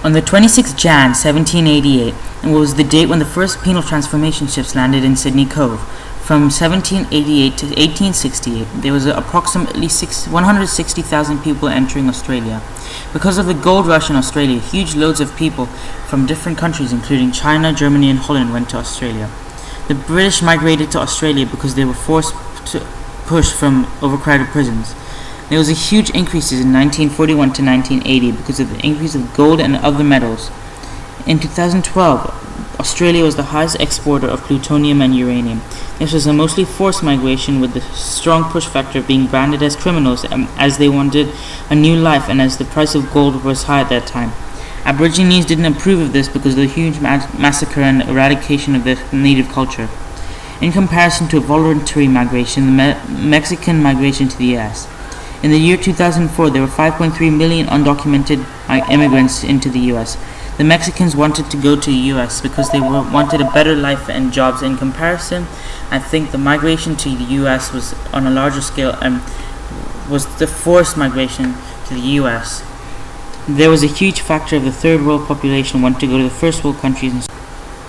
On the 26th Jan 1788 was the date when the first penal transformation ships landed in Sydney Cove. From 1788 to 1868, there was approximately 160,000 people entering Australia. Because of the gold rush in Australia, huge loads of people from different countries, including China, Germany, and Holland, went to Australia. The British migrated to Australia because they were forced to push from overcrowded prisons. There was a huge increase in 1941 to 1980 because of the increase of gold and other metals. In 2012, Australia was the highest exporter of plutonium and uranium. This was a mostly forced migration, with the strong push factor being branded as criminals as they wanted a new life and as the price of gold was high at that time. Aborigines didn't approve of this because of the huge massacre and eradication of their native culture. In comparison to a voluntary migration, the Mexican migration to the US. In the year 2004, there were 5.3 million undocumented immigrants into the US. The Mexicans wanted to go to the US because they wanted a better life and jobs. In comparison, I think the migration to the US was on a larger scale and was the forced migration to the US. There was a huge factor of the third world population wanting to go to the first world countries.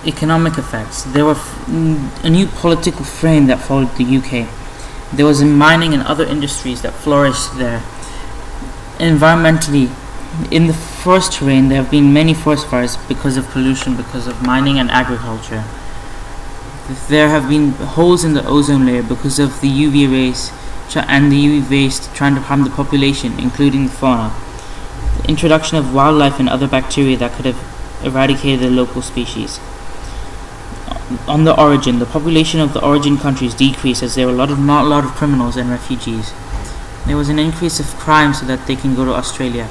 Economic effects. There were a new political frame that followed the UK. There was mining and other industries that flourished there. Environmentally, in the forest terrain, there have been many forest fires because of pollution, because of mining and agriculture. There have been holes in the ozone layer because of the UV rays and the UV rays trying to harm the population, including the fauna. The introduction of wildlife and other bacteria that could have eradicated the local species. On the origin, the population of the origin countries decreased as there were not a lot of criminals and refugees. There was an increase of crime so that they can go to Australia.